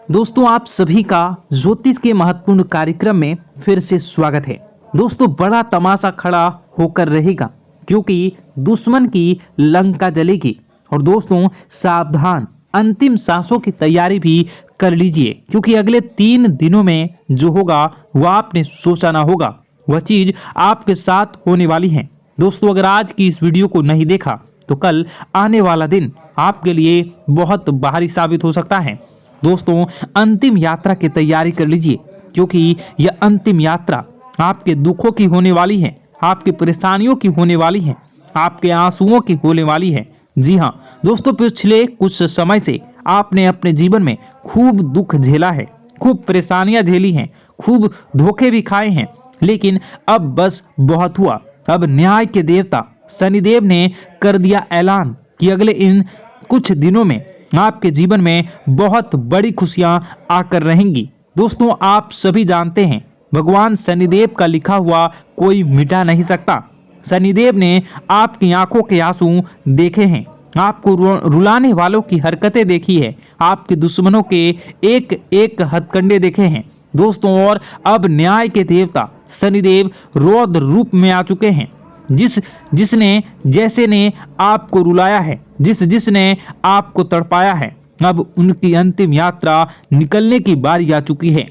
दोस्तों आप सभी का ज्योतिष के महत्वपूर्ण कार्यक्रम में फिर से स्वागत है। दोस्तों बड़ा तमाशा खड़ा होकर रहेगा क्योंकि दुश्मन की लंका जलेगी। और दोस्तों सावधान, अंतिम सांसों की तैयारी भी कर लीजिए क्योंकि अगले 3 दिनों में जो होगा वह आपने सोचा ना होगा, वह चीज आपके साथ होने वाली है। दोस्तों अगर आज की इस वीडियो को नहीं देखा तो कल आने वाला दिन आपके लिए बहुत भारी साबित हो सकता है। दोस्तों अंतिम यात्रा की तैयारी कर लीजिए क्योंकि यह अंतिम यात्रा आपके दुखों की होने वाली है, आपकी परेशानियों की होने वाली है, आपके आंसुओं की होने वाली है। जी हाँ दोस्तों, पिछले कुछ समय से आपने अपने जीवन में खूब दुख झेला है, खूब परेशानियां झेली हैं, खूब धोखे भी खाए हैं, लेकिन अब बस बहुत हुआ। अब न्याय के देवता शनिदेव ने कर दिया ऐलान कि अगले इन कुछ दिनों में आपके जीवन में बहुत बड़ी खुशियां आकर रहेंगी। दोस्तों आप सभी जानते हैं भगवान शनिदेव का लिखा हुआ कोई मिटा नहीं सकता। शनिदेव ने आपकी आंखों के आंसू देखे हैं, आपको रुलाने वालों की हरकतें देखी है, आपके दुश्मनों के एक एक हथकंडे देखे हैं। दोस्तों और अब न्याय के देवता शनिदेव रौद्र रूप में आ चुके हैं। जिसने जैसे ने आपको रुलाया है, जिसने आपको तड़पाया है, अब उनकी अंतिम यात्रा निकलने की बारी आ चुकी है।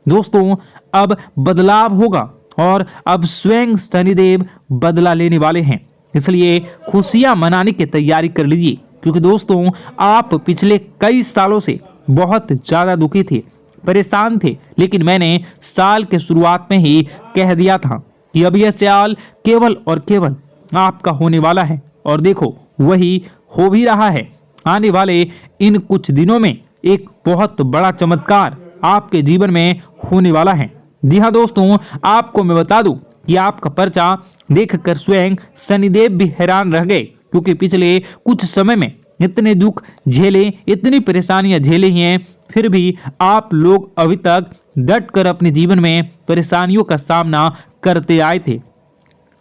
दोस्तों अब बदलाव होगा और अब स्वयं शनिदेव बदला लेने वाले हैं, इसलिए खुशियां मनाने की तैयारी कर लीजिए क्योंकि दोस्तों आप पिछले कई सालों से बहुत ज्यादा दुखी थे, परेशान थे, लेकिन मैंने साल के शुरुआत में ही कह दिया था कि अब यह साल केवल और केवल आपका होने वाला है और देखो वही हो भी रहा है। आने वाले इन कुछ दिनों में एक बहुत बड़ा चमत्कार आपके जीवन में होने वाला है। जी हाँ दोस्तों, आपको मैं बता दूं कि आपका पर्चा देखकर स्वयं शनिदेव भी हैरान रह गए क्योंकि पिछले कुछ समय में इतने दुख झेले, इतनी परेशानियां झेली हैं, फिर भी आप लोग अभी तक डट कर अपने जीवन में परेशानियों का सामना करते आए थे।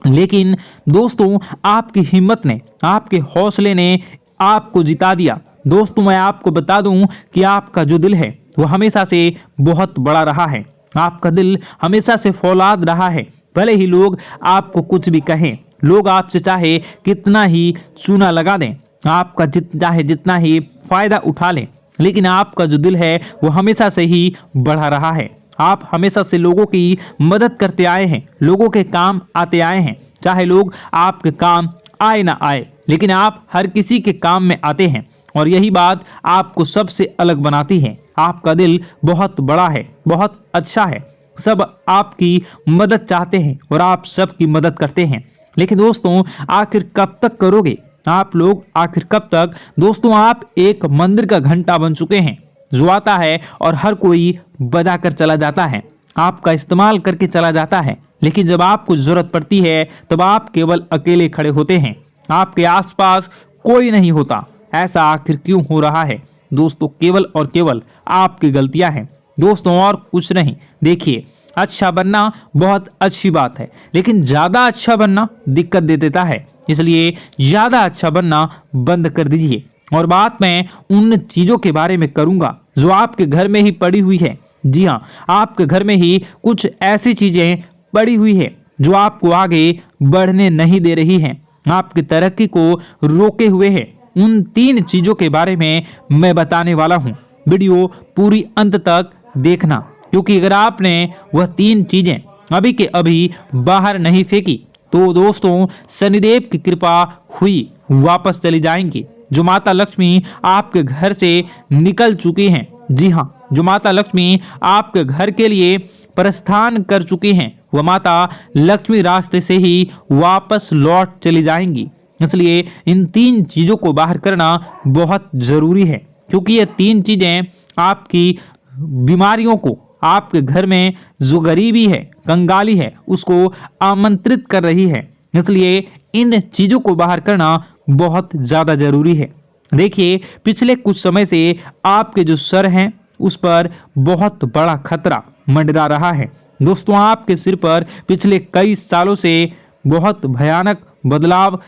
लेकिन दोस्तों आपकी हिम्मत ने, आपके हौसले ने आपको जिता दिया। दोस्तों मैं आपको बता दूं कि आपका जो दिल है वो हमेशा से बहुत बड़ा रहा है, आपका दिल हमेशा से फौलाद रहा है। भले ही लोग आपको कुछ भी कहें, लोग आपसे चाहे कितना ही चूना लगा दें, आपका चाहे जितना ही फायदा उठा लें, लेकिन आपका जो दिल है वो हमेशा से ही बढ़ा रहा है। आप हमेशा से लोगों की मदद करते आए हैं, लोगों के काम आते आए हैं, चाहे लोग आपके काम आए ना आए, लेकिन आप हर किसी के काम में आते हैं और यही बात आपको सबसे अलग बनाती है। आपका दिल बहुत बड़ा है, बहुत अच्छा है, सब आपकी मदद चाहते हैं और आप सबकी मदद करते हैं। लेकिन दोस्तों आखिर कब तक करोगे आप लोग, आखिर कब तक? दोस्तों आप एक मंदिर का घंटा बन चुके हैं जो आता है और हर कोई बजा कर चला जाता है, आपका इस्तेमाल करके चला जाता है, लेकिन जब आपको जरूरत पड़ती है तब आप केवल अकेले खड़े होते हैं, आपके आसपास कोई नहीं होता। ऐसा आखिर क्यों हो रहा है? दोस्तों केवल और केवल आपकी गलतियां हैं दोस्तों, और कुछ नहीं। देखिए अच्छा बनना बहुत अच्छी बात है, लेकिन ज्यादा अच्छा बनना दिक्कत दे देता है, इसलिए ज्यादा अच्छा बनना बंद कर दीजिए। और बात मैं उन चीजों के बारे में करूंगा जो आपके घर में ही पड़ी हुई है। जी हाँ, आपके घर में ही कुछ ऐसी चीजें पड़ी हुई है जो आपको आगे बढ़ने नहीं दे रही हैं, आपकी तरक्की को रोके हुए है। उन 3 चीजों के बारे में मैं बताने वाला हूँ, वीडियो पूरी अंत तक देखना क्योंकि अगर आपने वह 3 चीजें अभी के अभी बाहर नहीं फेंकी तो दोस्तों शनिदेव की कृपा हुई वापस चली जाएंगी। जो माता लक्ष्मी आपके घर से निकल चुकी हैं, जी हाँ, जो माता लक्ष्मी आपके घर के लिए प्रस्थान कर चुकी हैं, वह माता लक्ष्मी रास्ते से ही वापस लौट चली जाएंगी। इसलिए इन 3 चीजों को बाहर करना बहुत जरूरी है क्योंकि ये 3 चीजें आपकी बीमारियों को, आपके घर में जो गरीबी है, कंगाली है, उसको आमंत्रित कर रही है। इसलिए इन चीजों को बाहर करना बहुत ज्यादा जरूरी है। देखिए पिछले कुछ समय से आपके जो सर हैं उस पर बहुत बड़ा खतरा मंडरा रहा है। दोस्तों आपके सिर पर पिछले कई सालों से बहुत भयानक बदलाव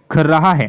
कर रहा है।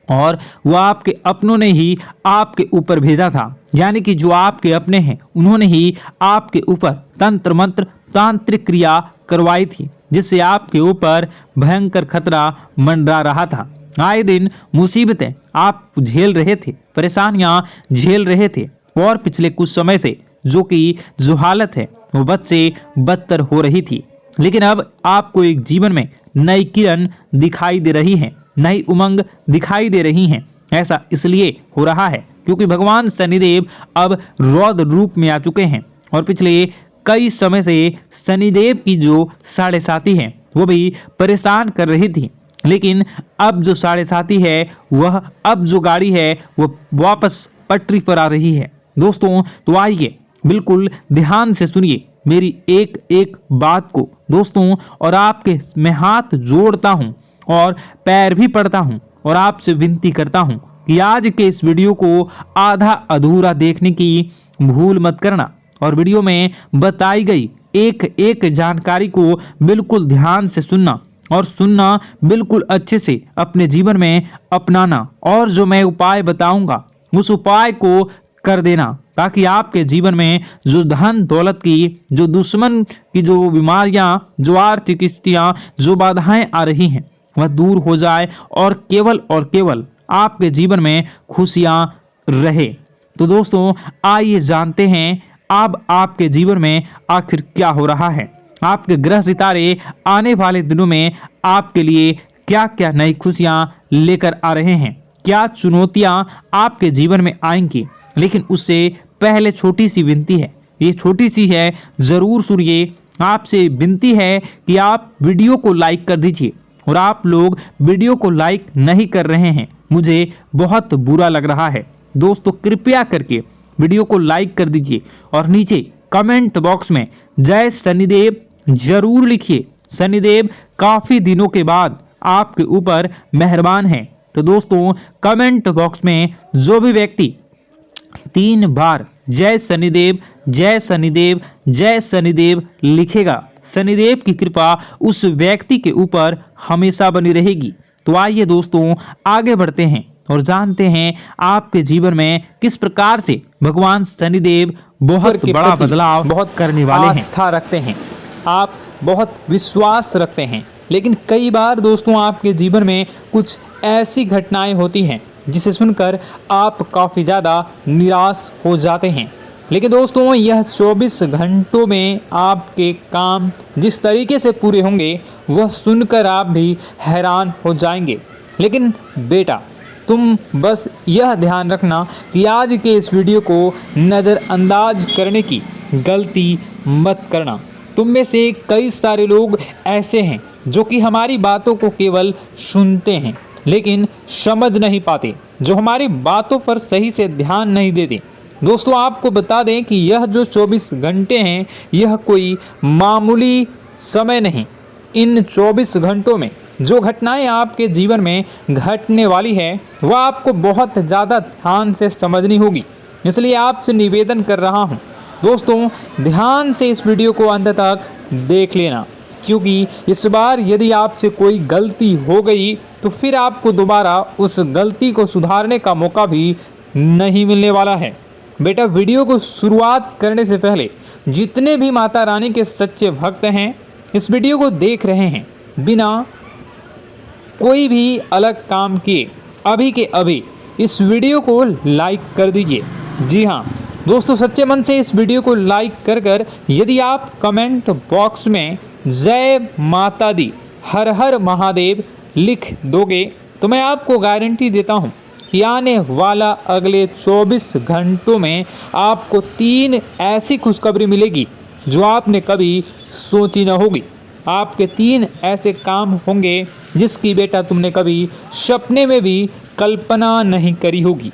और वह आपके अपनों ने ही आपके ऊपर भेजा था, यानी कि जो आपके अपने हैं उन्होंने ही आपके ऊपर तंत्र मंत्र तांत्रिक क्रिया करवाई थी, जिससे आपके ऊपर भयंकर खतरा मंडरा रहा था। आए दिन मुसीबतें आप झेल रहे थे, परेशानियां झेल रहे थे, और पिछले कुछ समय से जो हालत है वो बद से बदतर हो रही थी। लेकिन अब आपको एक जीवन में नई किरण दिखाई दे रही है, नई उमंग दिखाई दे रही हैं। ऐसा इसलिए हो रहा है क्योंकि भगवान शनिदेव अब रौद्र रूप में आ चुके हैं, और पिछले कई समय से शनिदेव की जो साढ़े साथी है वो भी परेशान कर रही थी। लेकिन अब जो साढ़े साथी है वह, अब जो गाड़ी है वो वापस पटरी पर आ रही है। दोस्तों तो आइए बिल्कुल ध्यान से सुनिए मेरी एक एक बात को दोस्तों, और आपके मैं हाथ जोड़ता हूं और पैर भी पड़ता हूं और आपसे विनती करता हूं कि आज के इस वीडियो को आधा अधूरा देखने की भूल मत करना, और वीडियो में बताई गई एक एक जानकारी को बिल्कुल ध्यान से सुनना, और सुनना बिल्कुल अच्छे से अपने जीवन में अपनाना, और जो मैं उपाय बताऊंगा उस उपाय को कर देना, ताकि आपके जीवन में जो धन दौलत की, जो दुश्मन की जो बीमारियां, जो आर्थिक स्थितियां, जो बाधाएं आ रही हैं वह दूर हो जाए और केवल आपके जीवन में खुशियां रहे। तो दोस्तों आइए जानते हैं अब आपके जीवन में आखिर क्या हो रहा है। आपके ग्रह सितारे आने वाले दिनों में आपके लिए क्या क्या नई खुशियां लेकर आ रहे हैं, क्या चुनौतियां आपके जीवन में आएंगी। लेकिन उससे पहले छोटी सी विनती है, ये छोटी सी है, जरूर सुनिए। आपसे विनती है कि आप वीडियो को लाइक कर दीजिए, और आप लोग वीडियो को लाइक नहीं कर रहे हैं, मुझे बहुत बुरा लग रहा है। दोस्तों कृपया करके वीडियो को लाइक कर दीजिए और नीचे कमेंट बॉक्स में जय शनिदेव जरूर लिखिए। शनिदेव काफी दिनों के बाद आपके ऊपर मेहरबान हैं। तो दोस्तों कमेंट बॉक्स में जो भी व्यक्ति 3 बार जय शनिदेव जय शनिदेव जय शनिदेव लिखेगा, शनिदेव की कृपा उस व्यक्ति के ऊपर हमेशा बनी रहेगी। तो आइए दोस्तों आगे बढ़ते हैं और जानते हैं आपके जीवन में किस प्रकार से भगवान शनिदेव बहुत बड़ा बदलाव बहुत करने वाले हैं। आस्था रखते हैं, आप बहुत विश्वास रखते हैं, लेकिन कई बार दोस्तों आपके जीवन में कुछ ऐसी घटनाएं होती हैं जिसे सुनकर आप काफ़ी ज़्यादा निराश हो जाते हैं। लेकिन दोस्तों यह 24 घंटों में आपके काम जिस तरीके से पूरे होंगे वह सुनकर आप भी हैरान हो जाएंगे। लेकिन बेटा तुम बस यह ध्यान रखना कि आज के इस वीडियो को नज़रअंदाज करने की गलती मत करना। तुम में से कई सारे लोग ऐसे हैं जो कि हमारी बातों को केवल सुनते हैं लेकिन समझ नहीं पाते, जो हमारी बातों पर सही से ध्यान नहीं देते। दोस्तों आपको बता दें कि यह जो 24 घंटे हैं यह कोई मामूली समय नहीं। इन 24 घंटों में जो घटनाएं आपके जीवन में घटने वाली है वह आपको बहुत ज़्यादा ध्यान से समझनी होगी। इसलिए आपसे निवेदन कर रहा हूं दोस्तों ध्यान से इस वीडियो को अंत तक देख लेना, क्योंकि इस बार यदि आपसे कोई गलती हो गई तो फिर आपको दोबारा उस गलती को सुधारने का मौका भी नहीं मिलने वाला है। बेटा वीडियो को शुरुआत करने से पहले जितने भी माता रानी के सच्चे भक्त हैं इस वीडियो को देख रहे हैं बिना कोई भी अलग काम किए अभी के अभी इस वीडियो को लाइक कर दीजिए। जी हाँ दोस्तों सच्चे मन से इस वीडियो को लाइक कर यदि आप कमेंट बॉक्स में जय माता दी हर हर महादेव लिख दोगे तो मैं आपको गारंटी देता हूँ कि आने वाला अगले 24 घंटों में आपको 3 ऐसी खुशखबरी मिलेगी जो आपने कभी सोची न होगी। आपके 3 ऐसे काम होंगे जिसकी बेटा तुमने कभी सपने में भी कल्पना नहीं करी होगी।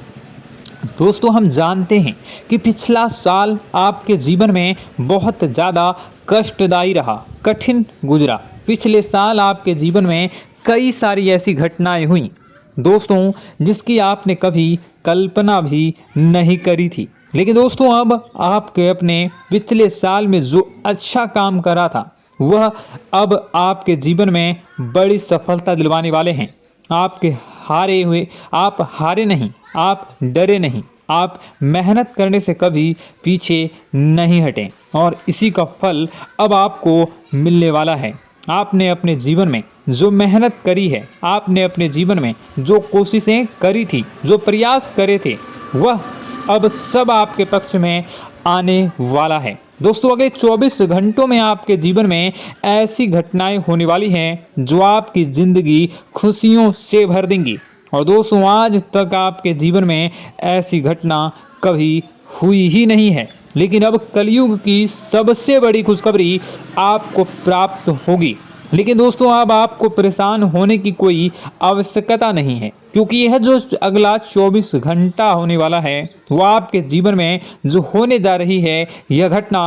दोस्तों हम जानते हैं कि पिछला साल आपके जीवन में बहुत ज़्यादा कष्टदायी रहा, कठिन गुजरा। पिछले साल आपके जीवन में कई सारी ऐसी घटनाएं हुई दोस्तों जिसकी आपने कभी कल्पना भी नहीं करी थी। लेकिन दोस्तों अब आपके अपने पिछले साल में जो अच्छा काम करा था वह अब आपके जीवन में बड़ी सफलता दिलवाने वाले हैं। आपके आप हारे नहीं, आप डरे नहीं, आप मेहनत करने से कभी पीछे नहीं हटें और इसी का फल अब आपको मिलने वाला है। आपने अपने जीवन में जो मेहनत करी है, आपने अपने जीवन में जो कोशिशें करी थी, जो प्रयास करे थे, वह अब सब आपके पक्ष में आने वाला है। दोस्तों, अगले 24 घंटों में आपके जीवन में ऐसी घटनाएं होने वाली हैं जो आपकी ज़िंदगी खुशियों से भर देंगी। और दोस्तों, आज तक आपके जीवन में ऐसी घटना कभी हुई ही नहीं है, लेकिन अब कलयुग की सबसे बड़ी खुशखबरी आपको प्राप्त होगी। लेकिन दोस्तों, अब आपको परेशान होने की कोई आवश्यकता नहीं है, क्योंकि यह जो अगला 24 घंटा होने वाला है वो आपके जीवन में जो होने जा रही है, यह घटना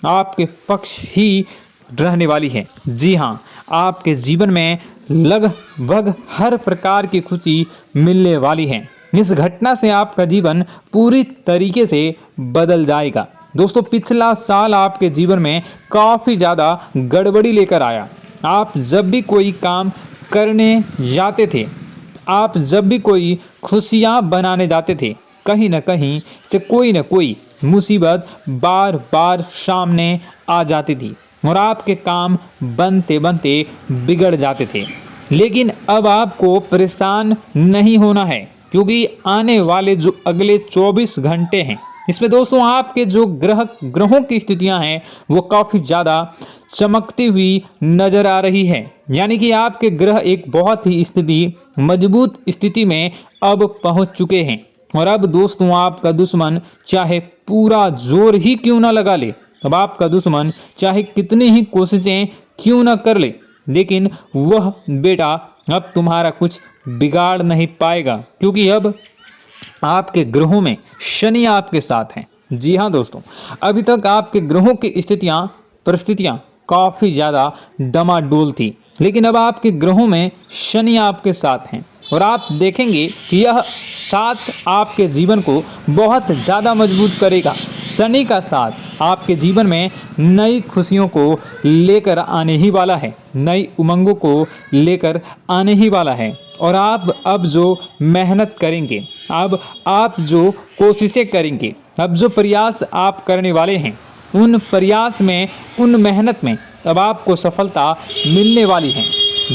आपके पक्ष ही रहने वाली है। जी हाँ, आपके जीवन में लगभग हर प्रकार की खुशी मिलने वाली है। इस घटना से आपका जीवन पूरी तरीके से बदल जाएगा। दोस्तों, पिछला साल आपके जीवन में काफ़ी ज़्यादा गड़बड़ी लेकर आया। आप जब भी कोई काम करने जाते थे, आप जब भी कोई खुशियाँ बनाने जाते थे, कहीं न कहीं से कोई न कोई मुसीबत बार बार सामने आ जाती थी और आपके काम बनते बनते बिगड़ जाते थे। लेकिन अब आपको परेशान नहीं होना है, क्योंकि आने वाले जो अगले 24 घंटे हैं, इसमें दोस्तों आपके जो ग्रहों की स्थितियां हैं वो काफ़ी ज़्यादा चमकती हुई नज़र आ रही है। यानी कि आपके ग्रह एक बहुत ही मजबूत स्थिति में अब पहुंच चुके हैं। और अब दोस्तों, आपका दुश्मन चाहे पूरा जोर ही क्यों ना लगा ले, अब आपका दुश्मन चाहे कितनी ही कोशिशें क्यों ना कर ले, लेकिन वह बेटा अब तुम्हारा कुछ बिगाड़ नहीं पाएगा, क्योंकि अब आपके ग्रहों में शनि आपके साथ हैं। जी हाँ दोस्तों, अभी तक आपके ग्रहों की परिस्थितियाँ काफ़ी ज़्यादा डमाडोल थी, लेकिन अब आपके ग्रहों में शनि आपके साथ हैं और आप देखेंगे कि यह साथ आपके जीवन को बहुत ज़्यादा मजबूत करेगा। शनि का साथ आपके जीवन में नई खुशियों को लेकर आने ही वाला है, नई उमंगों को लेकर आने ही वाला है। और आप अब जो मेहनत करेंगे, अब आप जो कोशिशें करेंगे, अब जो प्रयास आप करने वाले हैं, उन प्रयास में, उन मेहनत में अब आपको सफलता मिलने वाली है।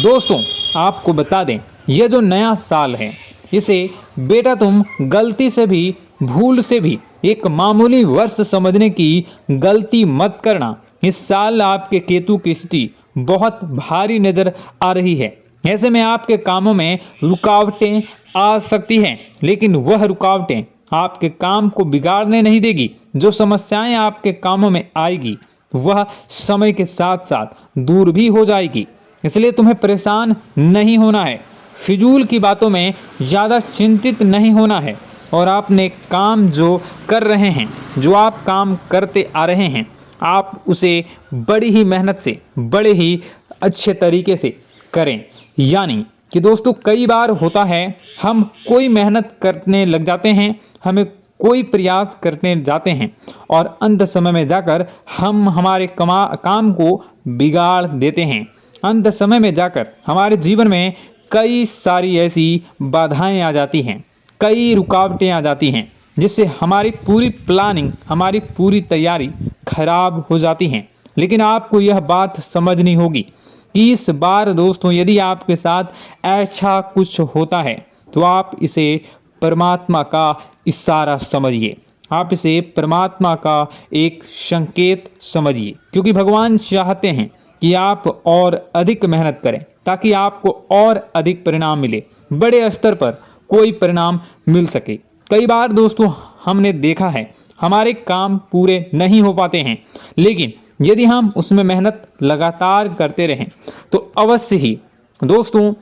दोस्तों, आपको बता दें, यह जो नया साल है, इसे बेटा तुम गलती से भी, भूल से भी एक मामूली वर्ष समझने की गलती मत करना। इस साल आपके केतु की स्थिति बहुत भारी नज़र आ रही है। ऐसे में आपके कामों में रुकावटें आ सकती हैं, लेकिन वह रुकावटें आपके काम को बिगाड़ने नहीं देगी। जो समस्याएं आपके कामों में आएगी वह समय के साथ साथ दूर भी हो जाएगी। इसलिए तुम्हें परेशान नहीं होना है, फिजूल की बातों में ज़्यादा चिंतित नहीं होना है। और आपने काम जो कर रहे हैं, जो आप काम करते आ रहे हैं, आप उसे बड़ी ही मेहनत से, बड़े ही अच्छे तरीके से करें। यानी कि दोस्तों, कई बार होता है हम कोई मेहनत करने लग जाते हैं, हमें कोई प्रयास करने जाते हैं और अंत समय में जाकर हम हमारे काम को बिगाड़ देते हैं। अंत समय में जाकर हमारे जीवन में कई सारी ऐसी बाधाएं आ जाती हैं, कई रुकावटें आ जाती हैं, जिससे हमारी पूरी प्लानिंग, हमारी पूरी तैयारी खराब हो जाती हैं। लेकिन आपको यह बात समझनी होगी कि इस बार दोस्तों, यदि आपके साथ ऐसा कुछ होता है तो आप इसे परमात्मा का इशारा समझिए, आप इसे परमात्मा का एक संकेत समझिए, क्योंकि भगवान चाहते हैं कि आप और अधिक मेहनत करें ताकि आपको और अधिक परिणाम मिले, बड़े स्तर पर कोई परिणाम मिल सके। कई बार दोस्तों, हमने देखा है हमारे काम पूरे नहीं हो पाते हैं, लेकिन यदि हम उसमें मेहनत लगातार करते रहें तो अवश्य ही दोस्तों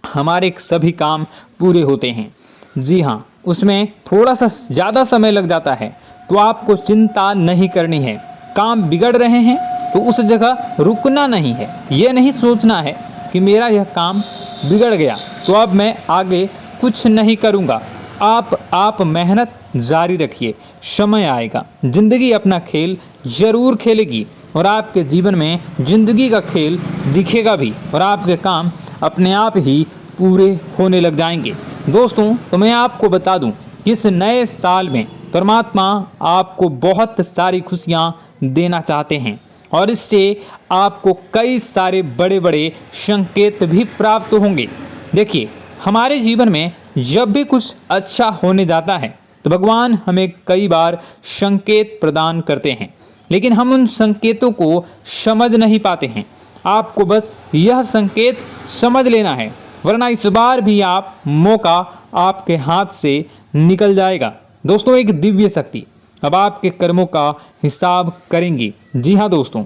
हमारे सभी काम पूरे होते हैं। जी हाँ, उसमें थोड़ा सा ज़्यादा समय लग जाता है तो आपको चिंता नहीं करनी है। काम बिगड़ रहे हैं तो उस जगह रुकना नहीं है, ये नहीं सोचना है कि मेरा यह काम बिगड़ गया तो अब मैं आगे कुछ नहीं करूँगा। आप मेहनत जारी रखिए, समय आएगा, ज़िंदगी अपना खेल ज़रूर खेलेगी और आपके जीवन में ज़िंदगी का खेल दिखेगा भी और आपके काम अपने आप ही पूरे होने लग जाएंगे। दोस्तों, तो मैं आपको बता दूं कि इस नए साल में परमात्मा आपको बहुत सारी खुशियां देना चाहते हैं और इससे आपको कई सारे बड़े बड़े संकेत भी प्राप्त होंगे। देखिए, हमारे जीवन में जब भी कुछ अच्छा होने जाता है तो भगवान हमें कई बार संकेत प्रदान करते हैं, लेकिन हम उन संकेतों को समझ नहीं पाते हैं। आपको बस यह संकेत समझ लेना है, वरना इस बार भी आप मौका आपके हाथ से निकल जाएगा। दोस्तों, एक दिव्य शक्ति अब आपके कर्मों का हिसाब करेंगी। जी हाँ दोस्तों,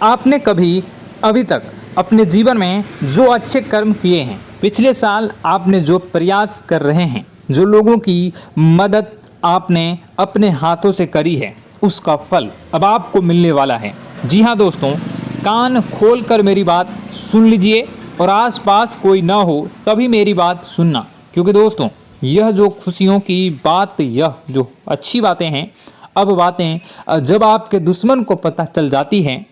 आपने कभी अभी तक अपने जीवन में जो अच्छे कर्म किए हैं, पिछले साल आपने जो प्रयास कर रहे हैं, जो लोगों की मदद आपने अपने हाथों से करी है, उसका फल अब आपको मिलने वाला है। जी हाँ दोस्तों, कान खोलकर मेरी बात सुन लीजिए और आसपास कोई ना हो तभी मेरी बात सुनना, क्योंकि दोस्तों यह जो खुशियों की बात, यह जो अच्छी बातें हैं, अब बातें जब आपके दुश्मन को पता चल जाती हैं,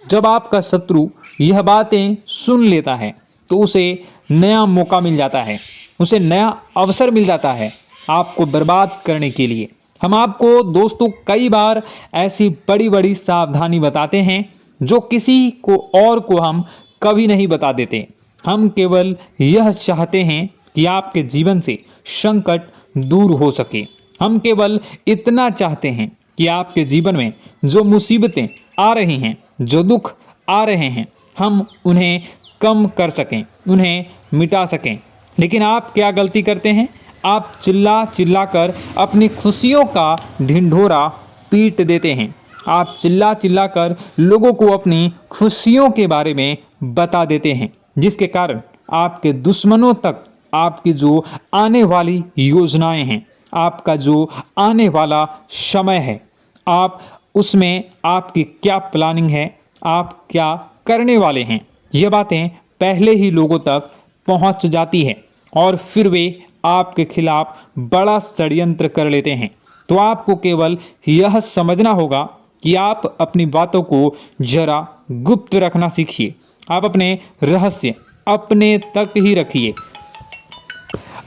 जब आपका शत्रु यह बातें सुन लेता है तो उसे नया मौका मिल जाता है, उसे नया अवसर मिल जाता है आपको बर्बाद करने के लिए। हम आपको दोस्तों कई बार ऐसी बड़ी बड़ी सावधानी बताते हैं जो किसी को और को हम कभी नहीं बता देते। हम केवल यह चाहते हैं कि आपके जीवन से संकट दूर हो सके। हम केवल इतना चाहते हैं कि आपके जीवन में जो मुसीबतें आ रही हैं, जो दुख आ रहे हैं, हम उन्हें कम कर सकें, उन्हें मिटा सकें। लेकिन आप क्या गलती करते हैं? आप चिल्ला चिल्ला कर अपनी खुशियों का ढिंढोरा पीट देते हैं। आप चिल्ला चिल्ला कर लोगों को अपनी खुशियों के बारे में बता देते हैं, जिसके कारण आपके दुश्मनों तक आपकी जो आने वाली योजनाएं हैं, आपका जो आने वाला समय है, आप उसमें आपकी क्या प्लानिंग है, आप क्या करने वाले हैं, ये बातें पहले ही लोगों तक पहुंच जाती है और फिर वे आपके खिलाफ बड़ा षड्यंत्र कर लेते हैं। तो आपको केवल यह समझना होगा कि आप अपनी बातों को जरा गुप्त रखना सीखिए। आप अपने रहस्य अपने तक ही रखिए।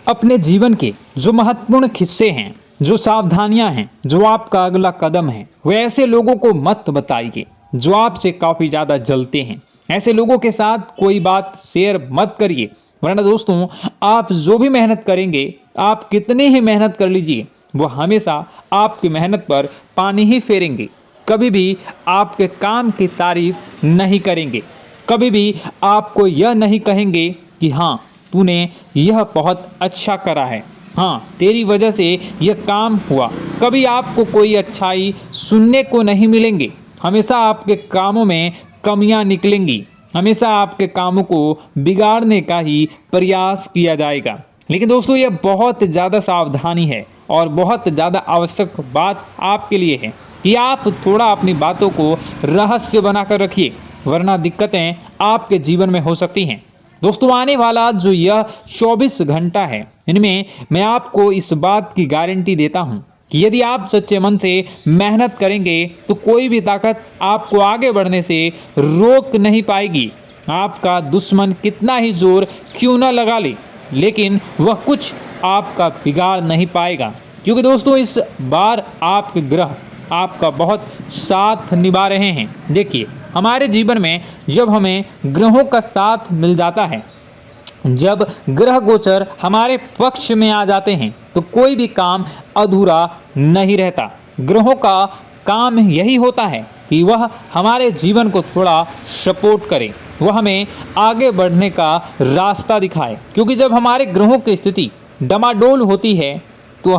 अपने जीवन के जो महत्वपूर्ण किस्से हैं, जो सावधानियां हैं, जो आपका अगला कदम है, वे ऐसे लोगों को मत बताइए जो आपसे काफ़ी ज़्यादा जलते हैं। ऐसे लोगों के साथ कोई बात शेयर मत करिए, वरना दोस्तों आप जो भी मेहनत करेंगे, आप कितनी ही मेहनत कर लीजिए, वो हमेशा आपकी मेहनत पर पानी ही फेरेंगे। कभी भी आपके काम की तारीफ नहीं करेंगे, कभी भी आपको यह नहीं कहेंगे कि हाँ तूने यह बहुत अच्छा करा है, हाँ तेरी वजह से यह काम हुआ। कभी आपको कोई अच्छाई सुनने को नहीं मिलेंगे। हमेशा आपके कामों में कमियां निकलेंगी, हमेशा आपके कामों को बिगाड़ने का ही प्रयास किया जाएगा। लेकिन दोस्तों यह बहुत ज़्यादा सावधानी है और बहुत ज़्यादा आवश्यक बात आपके लिए है कि आप थोड़ा अपनी बातों को रहस्य बनाकर रखिए, वरना दिक्कतें आपके जीवन में हो सकती हैं। दोस्तों आने वाला जो यह 24 घंटा है, इनमें मैं आपको इस बात की गारंटी देता हूँ कि यदि आप सच्चे मन से मेहनत करेंगे तो कोई भी ताकत आपको आगे बढ़ने से रोक नहीं पाएगी। आपका दुश्मन कितना ही जोर क्यों न लगा ले, लेकिन वह कुछ आपका बिगाड़ नहीं पाएगा, क्योंकि दोस्तों इस बार आपके ग्रह आपका बहुत साथ निभा रहे हैं। देखिए, हमारे जीवन में जब हमें ग्रहों का साथ मिल जाता है, जब ग्रह गोचर हमारे पक्ष में आ जाते हैं, तो कोई भी काम अधूरा नहीं रहता। ग्रहों का काम यही होता है कि वह हमारे जीवन को थोड़ा सपोर्ट करे, वह हमें आगे बढ़ने का रास्ता दिखाए। क्योंकि जब हमारे ग्रहों की स्थिति डमाडोल होती है तो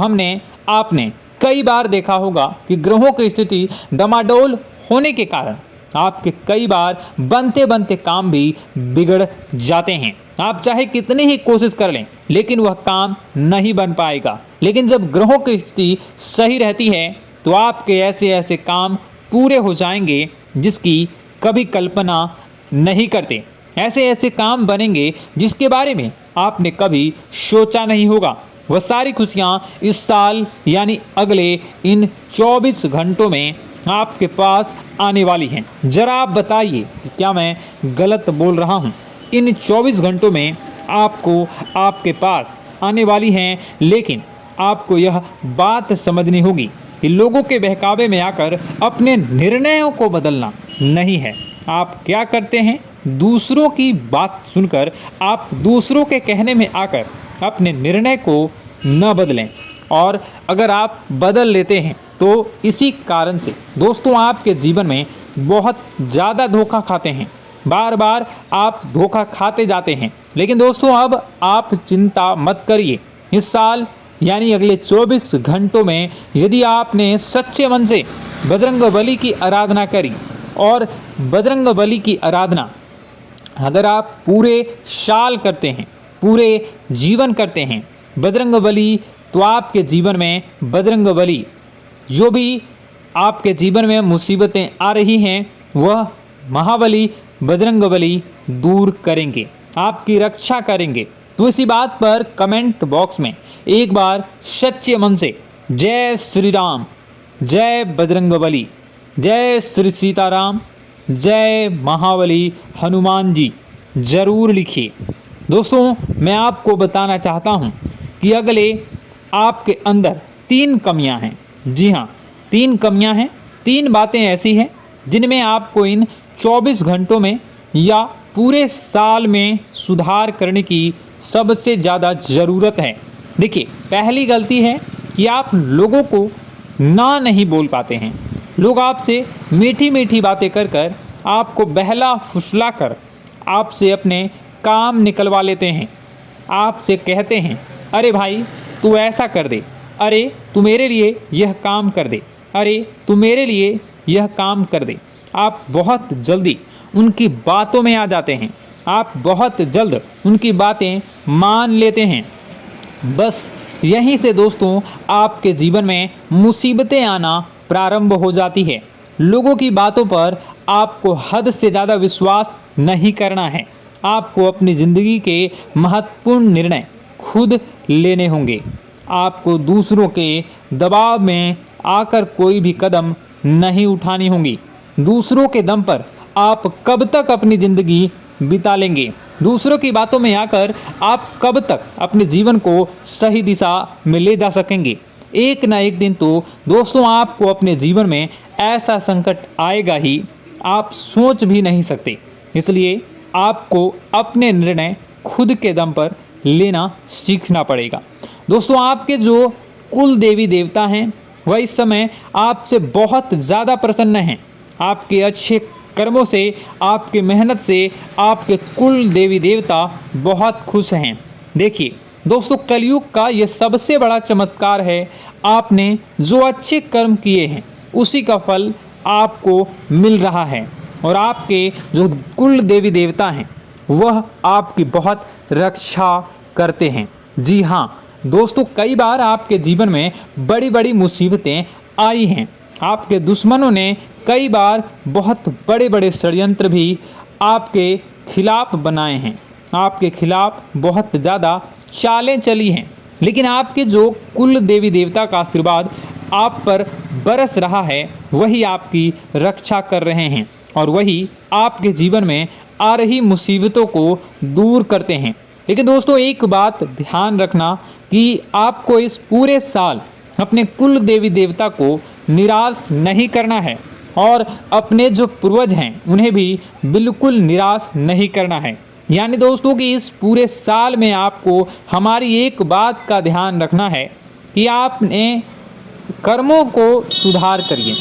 आपने कई बार देखा होगा कि ग्रहों की स्थिति डमाडोल होने के कारण आपके कई बार बनते बनते काम भी बिगड़ जाते हैं। आप चाहे कितनी ही कोशिश कर लें, लेकिन वह काम नहीं बन पाएगा। लेकिन जब ग्रहों की स्थिति सही रहती है तो आपके ऐसे ऐसे काम पूरे हो जाएंगे जिसकी कभी कल्पना नहीं करते। ऐसे ऐसे काम बनेंगे जिसके बारे में आपने कभी सोचा नहीं होगा। वह सारी खुशियाँ इस साल यानी अगले इन 24 घंटों में आपके पास आने वाली हैं। जरा आप बताइए कि क्या मैं गलत बोल रहा हूँ? इन 24 घंटों में आपको आपके पास आने वाली हैं, लेकिन आपको यह बात समझनी होगी कि लोगों के बहकावे में आकर अपने निर्णयों को बदलना नहीं है। आप क्या करते हैं? दूसरों की बात सुनकर आप दूसरों के कहने में आकर अपने निर्णय को न बदलें, और अगर आप बदल लेते हैं तो इसी कारण से दोस्तों आपके जीवन में बहुत ज़्यादा धोखा खाते हैं। बार बार आप धोखा खाते जाते हैं। लेकिन दोस्तों अब आप चिंता मत करिए। इस साल यानी अगले 24 घंटों में यदि आपने सच्चे मन से बजरंगबली की आराधना करी, और बजरंगबली की आराधना अगर आप पूरे साल करते हैं, पूरे जीवन करते हैं बजरंगबली, तो आपके जीवन में बजरंगबली जो भी आपके जीवन में मुसीबतें आ रही हैं वह महाबली बजरंगबली दूर करेंगे, आपकी रक्षा करेंगे। तो इसी बात पर कमेंट बॉक्स में एक बार सच्चे मन से जय श्री राम, जय बजरंगबली, जय श्री सीताराम, जय महाबली हनुमान जी जरूर लिखिए। दोस्तों मैं आपको बताना चाहता हूं कि अगले आपके अंदर 3 कमियां हैं। जी हाँ, 3 कमियां हैं, 3 बातें ऐसी हैं जिनमें आपको इन 24 घंटों में या पूरे साल में सुधार करने की सबसे ज़्यादा ज़रूरत है। देखिए, पहली गलती है कि आप लोगों को ना नहीं बोल पाते हैं। लोग आपसे मीठी मीठी बातें कर कर आपको बहला फुसला कर आपसे अपने काम निकलवा लेते हैं। आपसे कहते हैं, अरे भाई तू ऐसा कर दे, अरे तू मेरे लिए यह काम कर दे, अरे तू मेरे लिए यह काम कर दे। आप बहुत जल्दी उनकी बातों में आ जाते हैं, आप बहुत जल्द उनकी बातें मान लेते हैं। बस यहीं से दोस्तों आपके जीवन में मुसीबतें आना प्रारंभ हो जाती है। लोगों की बातों पर आपको हद से ज़्यादा विश्वास नहीं करना है। आपको अपनी ज़िंदगी के महत्वपूर्ण निर्णय खुद लेने होंगे। आपको दूसरों के दबाव में आकर कोई भी कदम नहीं उठानी होंगी। दूसरों के दम पर आप कब तक अपनी ज़िंदगी बिता लेंगे? दूसरों की बातों में आकर आप कब तक अपने जीवन को सही दिशा में ले जा सकेंगे? एक ना एक दिन तो दोस्तों आपको अपने जीवन में ऐसा संकट आएगा ही, आप सोच भी नहीं सकते। इसलिए आपको अपने निर्णय खुद के दम पर लेना सीखना पड़ेगा। दोस्तों आपके जो कुल देवी देवता हैं वह इस समय आपसे बहुत ज़्यादा प्रसन्न हैं। आपके अच्छे कर्मों से, आपके मेहनत से आपके कुल देवी देवता बहुत खुश हैं। देखिए दोस्तों, कलयुग का ये सबसे बड़ा चमत्कार है। आपने जो अच्छे कर्म किए हैं उसी का फल आपको मिल रहा है, और आपके जो कुल देवी देवता हैं वह आपकी बहुत रक्षा करते हैं। जी हाँ दोस्तों, कई बार आपके जीवन में बड़ी बड़ी मुसीबतें आई हैं। आपके दुश्मनों ने कई बार बहुत बड़े बड़े षड्यंत्र भी आपके खिलाफ बनाए हैं, आपके खिलाफ बहुत ज़्यादा चालें चली हैं। लेकिन आपके जो कुल देवी देवता का आशीर्वाद आप पर बरस रहा है वही आपकी रक्षा कर रहे हैं, और वही आपके जीवन में आ रही मुसीबतों को दूर करते हैं। लेकिन दोस्तों एक बात ध्यान रखना कि आपको इस पूरे साल अपने कुल देवी देवता को निराश नहीं करना है, और अपने जो पूर्वज हैं उन्हें भी बिल्कुल निराश नहीं करना है। यानी दोस्तों कि इस पूरे साल में आपको हमारी एक बात का ध्यान रखना है कि आपने कर्मों को सुधार करिए,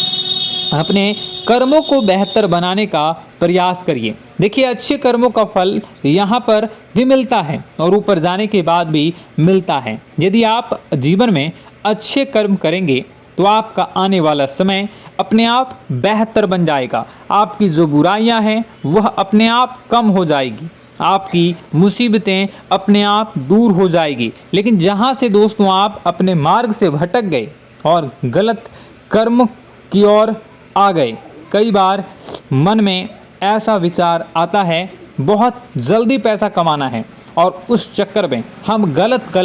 अपने कर्मों को बेहतर बनाने का प्रयास करिए। देखिए अच्छे कर्मों का फल यहाँ पर भी मिलता है और ऊपर जाने के बाद भी मिलता है। यदि आप जीवन में अच्छे कर्म करेंगे तो आपका आने वाला समय अपने आप बेहतर बन जाएगा। आपकी जो बुराइयां हैं वह अपने आप कम हो जाएगी, आपकी मुसीबतें अपने आप दूर हो जाएगी। लेकिन जहां से दोस्तों आप अपने मार्ग से भटक गए और गलत कर्म की ओर आ गए, कई बार मन में ऐसा विचार आता है बहुत जल्दी पैसा कमाना है, और उस चक्कर में हम गलत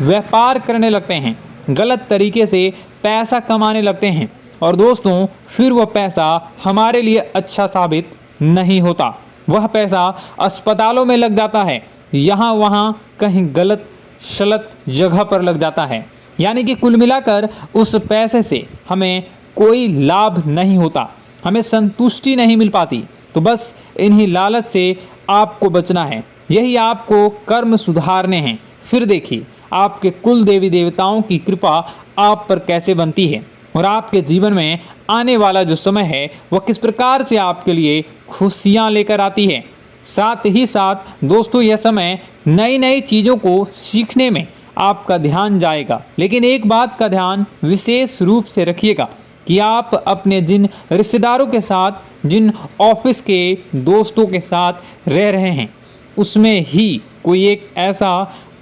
व्यापार करने लगते हैं, गलत तरीके से पैसा कमाने लगते हैं, और दोस्तों फिर वह पैसा हमारे लिए अच्छा साबित नहीं होता। वह पैसा अस्पतालों में लग जाता है, यहाँ वहाँ कहीं गलत सलत जगह पर लग जाता है। यानी कि कुल मिलाकर उस पैसे से हमें कोई लाभ नहीं होता, हमें संतुष्टि नहीं मिल पाती। तो बस इन्हीं लालच से आपको बचना है, यही आपको कर्म सुधारने हैं। फिर देखिए आपके कुल देवी देवताओं की कृपा आप पर कैसे बनती है और आपके जीवन में आने वाला जो समय है वह किस प्रकार से आपके लिए खुशियाँ लेकर आती है। साथ ही साथ दोस्तों यह समय नई नई चीज़ों को सीखने में आपका ध्यान जाएगा, लेकिन एक बात का ध्यान विशेष रूप से रखिएगा कि आप अपने जिन रिश्तेदारों के साथ, जिन ऑफिस के दोस्तों के साथ रह रहे हैं, उसमें ही कोई एक ऐसा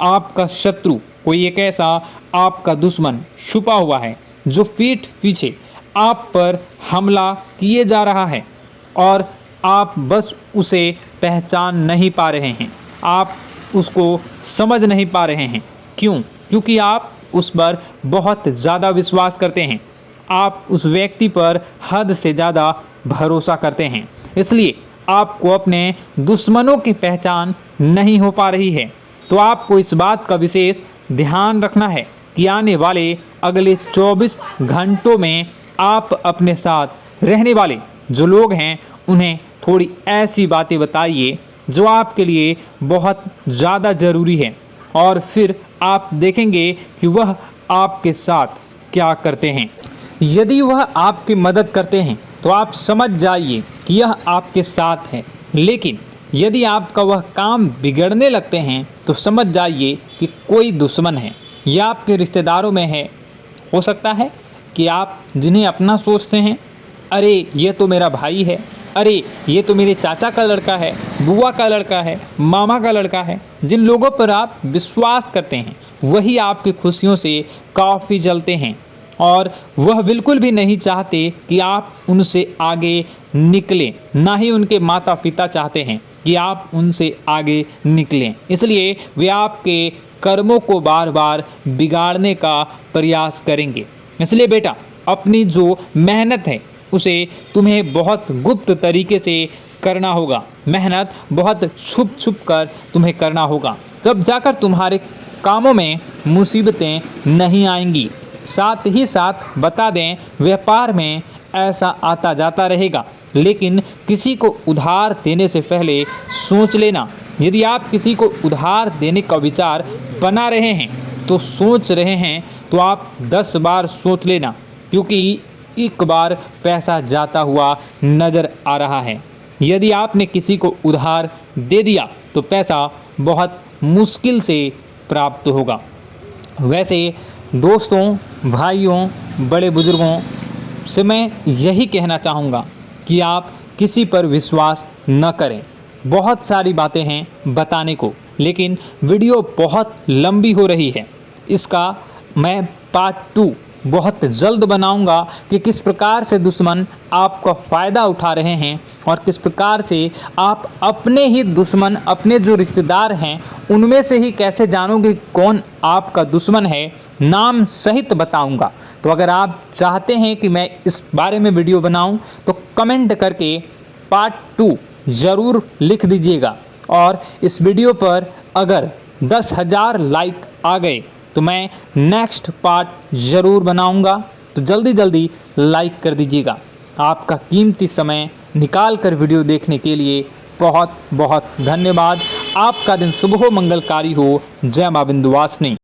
आपका शत्रु, कोई एक ऐसा आपका दुश्मन छुपा हुआ है जो पीठ पीछे आप पर हमला किए जा रहा है और आप बस उसे पहचान नहीं पा रहे हैं, आप उसको समझ नहीं पा रहे हैं। क्यों? क्योंकि आप उस पर बहुत ज़्यादा विश्वास करते हैं, आप उस व्यक्ति पर हद से ज़्यादा भरोसा करते हैं, इसलिए आपको अपने दुश्मनों की पहचान नहीं हो पा रही है। तो आपको इस बात का विशेष ध्यान रखना है कि आने वाले अगले 24 घंटों में आप अपने साथ रहने वाले जो लोग हैं उन्हें थोड़ी ऐसी बातें बताइए जो आपके लिए बहुत ज़्यादा ज़रूरी है, और फिर आप देखेंगे कि वह आपके साथ क्या करते हैं। यदि वह आपकी मदद करते हैं तो आप समझ जाइए कि यह आपके साथ है, लेकिन यदि आपका वह काम बिगड़ने लगते हैं तो समझ जाइए कि कोई दुश्मन है या आपके रिश्तेदारों में है। हो सकता है कि आप जिन्हें अपना सोचते हैं, अरे ये तो मेरा भाई है, अरे ये तो मेरे चाचा का लड़का है, बुआ का लड़का है, मामा का लड़का है, जिन लोगों पर आप विश्वास करते हैं वही आपकी खुशियों से काफ़ी जलते हैं और वह बिल्कुल भी नहीं चाहते कि आप उनसे आगे निकलें, ना ही उनके माता पिता चाहते हैं कि आप उनसे आगे निकलें। इसलिए वे आपके कर्मों को बार बार बिगाड़ने का प्रयास करेंगे। इसलिए बेटा अपनी जो मेहनत है उसे तुम्हें बहुत गुप्त तरीके से करना होगा, मेहनत बहुत छुप छुप कर तुम्हें करना होगा, तब जाकर तुम्हारे कामों में मुसीबतें नहीं आएंगी। साथ ही साथ बता दें, व्यापार में ऐसा आता जाता रहेगा, लेकिन किसी को उधार देने से पहले सोच लेना। यदि आप किसी को उधार देने का विचार बना रहे हैं तो सोच रहे हैं तो आप 10 बार सोच लेना, क्योंकि एक बार पैसा जाता हुआ नज़र आ रहा है। यदि आपने किसी को उधार दे दिया तो पैसा बहुत मुश्किल से प्राप्त होगा। वैसे दोस्तों, भाइयों, बड़े बुजुर्गों से मैं यही कहना चाहूँगा कि आप किसी पर विश्वास न करें। बहुत सारी बातें हैं बताने को, लेकिन वीडियो बहुत लंबी हो रही है। इसका मैं पार्ट 2 बहुत जल्द बनाऊंगा कि किस प्रकार से दुश्मन आपका फ़ायदा उठा रहे हैं और किस प्रकार से आप अपने ही दुश्मन, अपने जो रिश्तेदार हैं उनमें से ही कैसे जानोगे कौन आपका दुश्मन है, नाम सहित बताऊंगा। तो अगर आप चाहते हैं कि मैं इस बारे में वीडियो बनाऊं तो कमेंट करके पार्ट 2 ज़रूर लिख दीजिएगा, और इस वीडियो पर अगर 10,000 लाइक आ गए तो मैं नेक्स्ट पार्ट ज़रूर बनाऊंगा। तो जल्दी जल्दी लाइक कर दीजिएगा। आपका कीमती समय निकाल कर वीडियो देखने के लिए बहुत बहुत धन्यवाद। आपका दिन शुभ हो, मंगलकारी हो। जय मां विंध्यवासिनी।